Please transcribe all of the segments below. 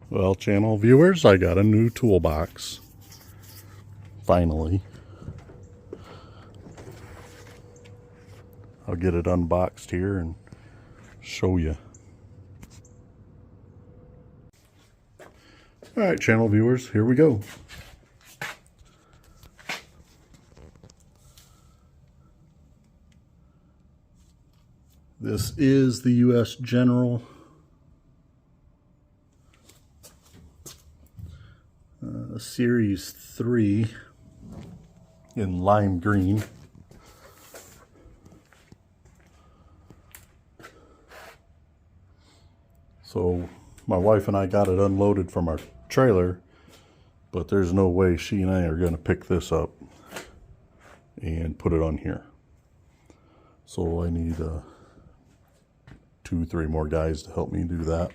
Well, channel viewers, I got a new toolbox. Finally. I'll get it unboxed here and show you. Alright, channel viewers, here we go. This is the U.S. General Series 3 in lime green. So my wife and I got it unloaded from our trailer, but there's no way she and I are going to pick this up and put it on here. So I need 2-3 more guys to help me do that.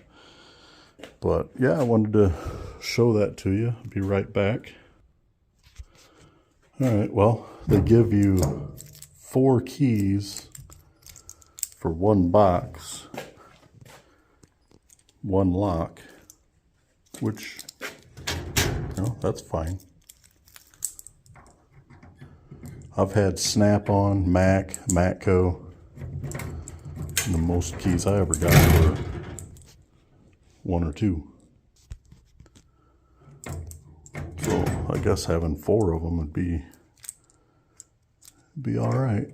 But yeah, I wanted to show that to you. I'll be right back. All right, well, they give you 4 keys for 1 box, 1 lock, which, you know, that's fine. I've had Snap-on, Mac, Matco, and the most keys I ever got were 1 or 2. So I guess having 4 of them would be all right.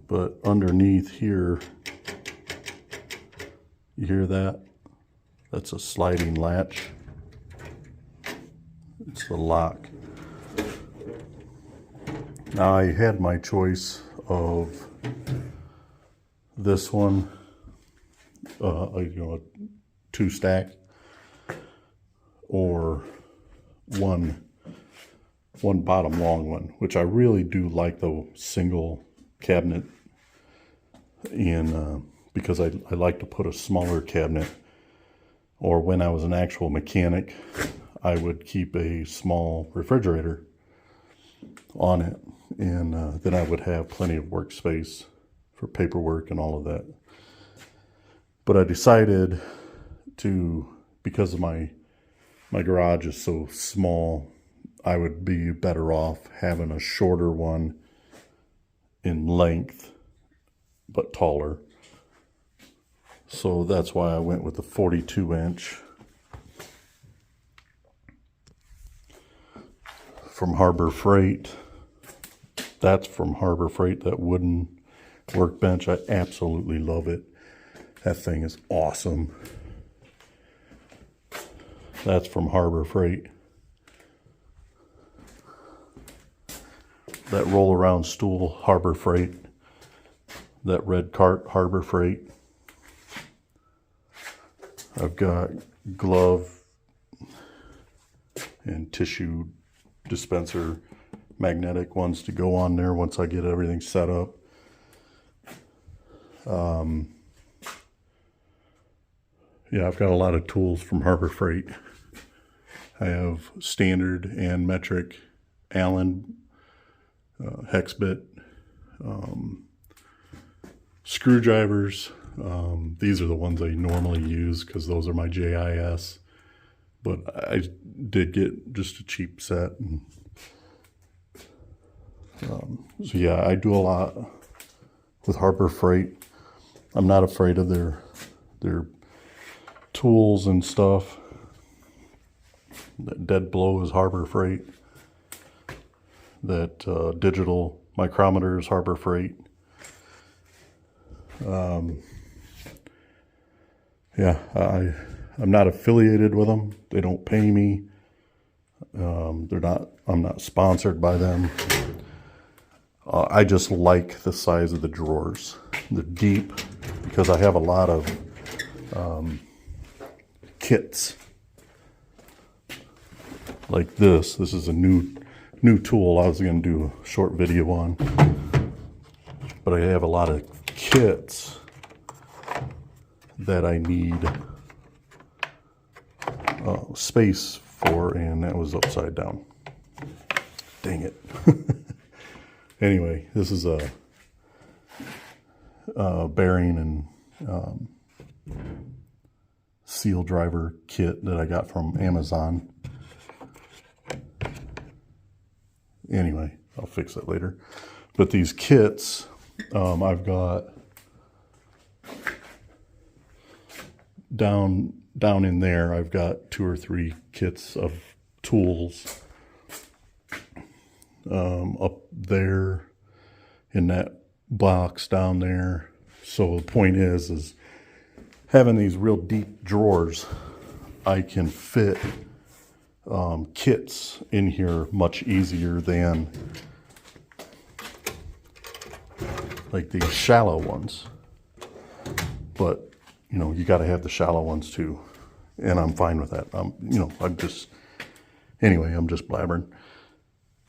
But underneath here, you hear that? That's a sliding latch. It's the lock. Now I had my choice of this one, you know, 2-stack, or one bottom long one, which I really do like the single cabinet, and because I like to put a smaller cabinet, or when I was an actual mechanic, I would keep a small refrigerator on it, and then I would have plenty of workspace for paperwork and all of that. But I decided to, because of my garage is so small, I would be better off having a shorter one in length, but taller. So that's why I went with the 42-inch from Harbor Freight. That's from Harbor Freight, that wooden workbench. I absolutely love it. That thing is awesome. That's from Harbor Freight. That roll around stool, Harbor Freight. That red cart, Harbor Freight. I've got glove and tissue dispenser magnetic ones to go on there once I get everything set up. Yeah, I've got a lot of tools from Harbor Freight. I have standard and metric Allen hex bit, screwdrivers. These are the ones I normally use because those are my JIS. But I did get just a cheap set. And, so yeah, I do a lot with Harbor Freight. I'm not afraid of their tools and stuff. That Dead Blow is Harbor Freight. That digital micrometer is Harbor Freight. Yeah, I'm not affiliated with them. They don't pay me. I'm not sponsored by them. I just like the size of the drawers. They're deep because I have a lot of kits like this. This is a new tool I was going to do a short video on, but I have a lot of kits that I need space for, and that was upside down. Dang it. Anyway, this is a bearing and seal driver kit that I got from Amazon. Anyway, I'll fix that later. But these kits, I've got down in there, I've got 2 or 3 kits of tools. Up there in that box down there. So the point is having these real deep drawers, I can fit kits in here much easier than like these shallow ones. But you know, you got to have the shallow ones too, and I'm fine with that. You know, I'm just blabbering.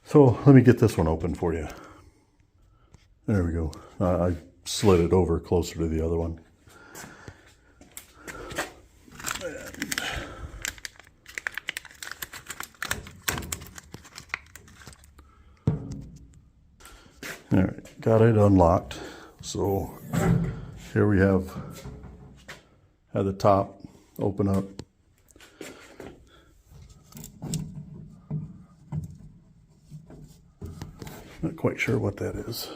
So let me get this one open for you. There we go. I slid it over closer to the other one. All right, got it unlocked. So here we have at the top, open up. Not quite sure what that is.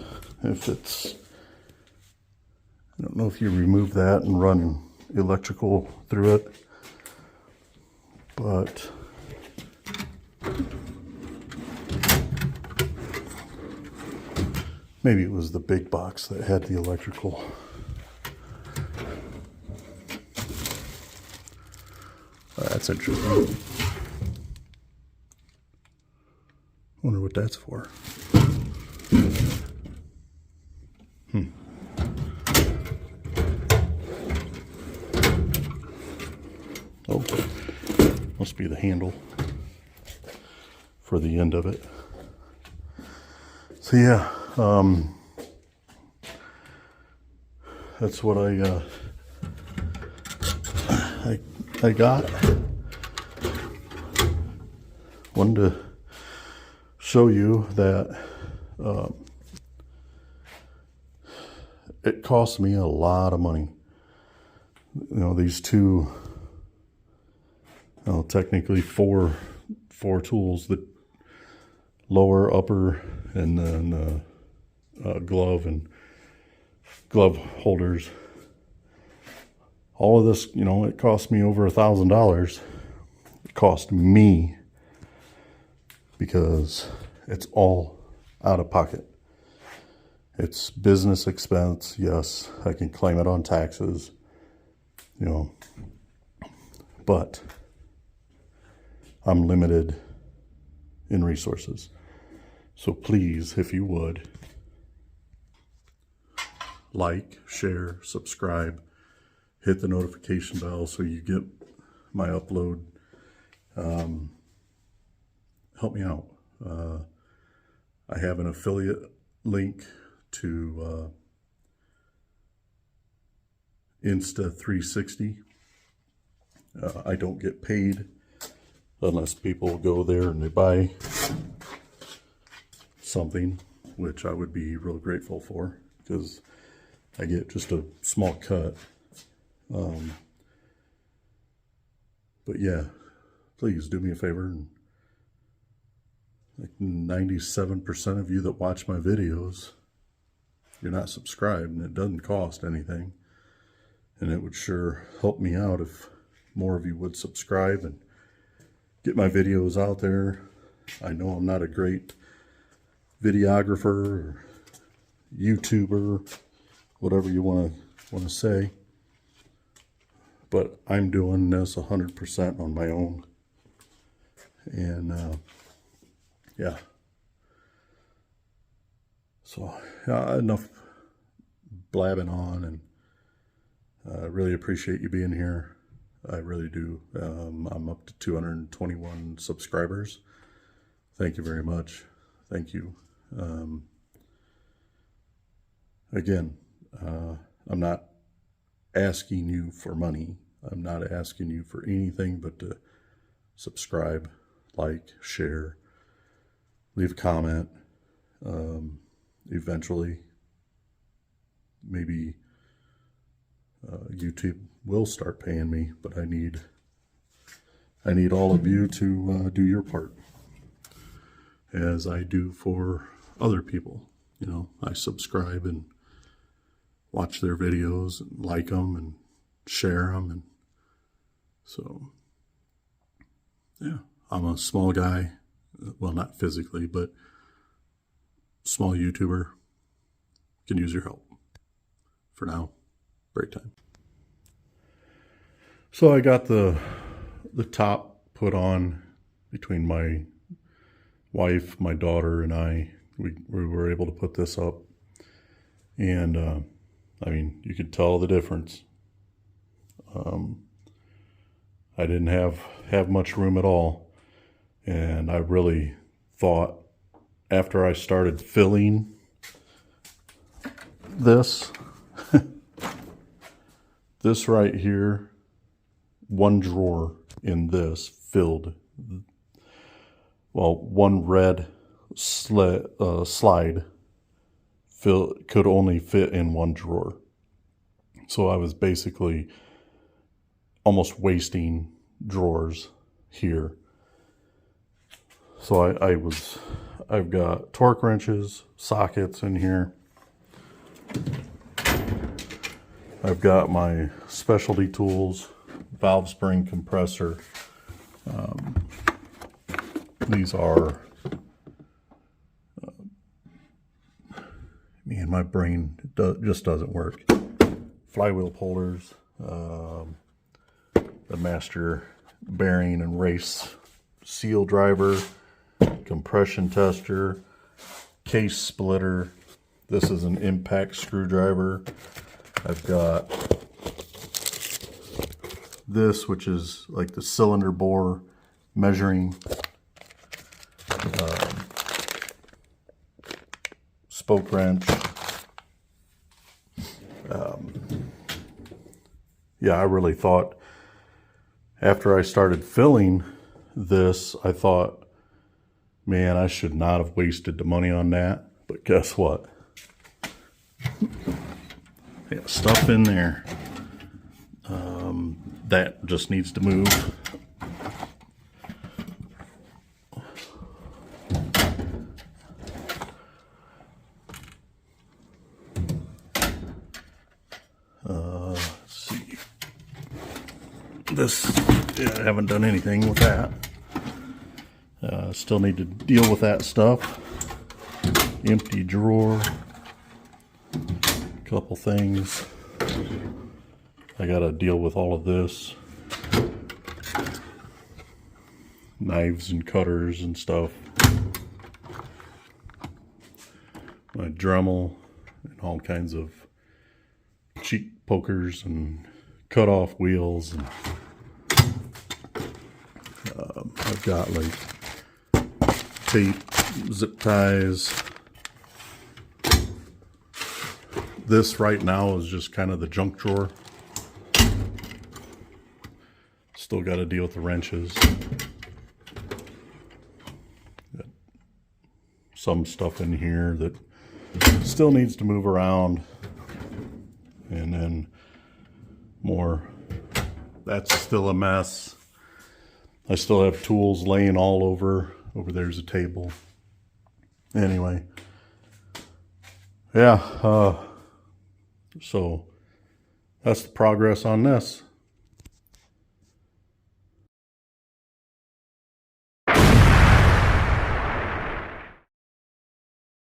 If it's, I don't know if you remove that and run electrical through it, but maybe it was the big box that had the electrical. That's interesting. Wonder what that's for. Oh, must be the handle for the end of it. So yeah, that's what I got. Wanted to show you that it cost me a lot of money. You know, these two, well, technically four tools, the lower, upper, and then glove and glove holders. All of this, you know, it cost me over $1,000. It cost me because it's all out of pocket. It's business expense. Yes, I can claim it on taxes, you know, but I'm limited in resources. So please, if you would, like, share, subscribe, hit the notification bell so you get my upload. Help me out. I have an affiliate link to Insta360. I don't get paid unless people go there and they buy something, which I would be real grateful for, because I get just a small cut. But yeah, please do me a favor. And like 97% of you that watch my videos, you're not subscribed, and it doesn't cost anything. And it would sure help me out if more of you would subscribe and get my videos out there. I know I'm not a great videographer or YouTuber, whatever you want to say, but I'm doing this 100% on my own. And yeah, so enough blabbing on, and I really appreciate you being here. I really do. I'm up to 221 subscribers. Thank you very much. Thank you. Again, I'm not asking you for money. I'm not asking you for anything but to subscribe, like, share, leave a comment. Eventually, maybe YouTube will start paying me, but I need all of you to do your part, as I do for other people. You know, I subscribe and watch their videos and like them and share them, and so yeah, I'm a small guy. Well, not physically, but small YouTuber. Can use your help. For now, break time. So I got the top put on between my wife, my daughter, and I. We were able to put this up, and I mean, you could tell the difference. I didn't have much room at all, and I really thought, after I started filling this this right here, one drawer in this filled, well, one red slide could only fit in one drawer. So I was basically almost wasting drawers here. So I've got torque wrenches, sockets in here. I've got my specialty tools, valve spring compressor. These are, man, my brain just doesn't work. Flywheel pullers, the master bearing and race seal driver, compression tester, case splitter. This is an impact screwdriver. I've got this, which is like the cylinder bore measuring spoke wrench. Yeah, I really thought, after I started filling this, I thought, man, I should not have wasted the money on that. But guess what? I got stuff in there that just needs to move. Let's see. This, yeah, I haven't done anything with that. Still need to deal with that stuff. Empty drawer. Couple things. I gotta deal with all of this. Knives and cutters and stuff. My Dremel and all kinds of cheek pokers and cut off wheels. And I've got like tape, zip ties. This right now is just kind of the junk drawer. Still got to deal with the wrenches. Got some stuff in here that still needs to move around. And then more. That's still a mess. I still have tools laying all over. Over there's a table. Anyway. Yeah. So that's the progress on this.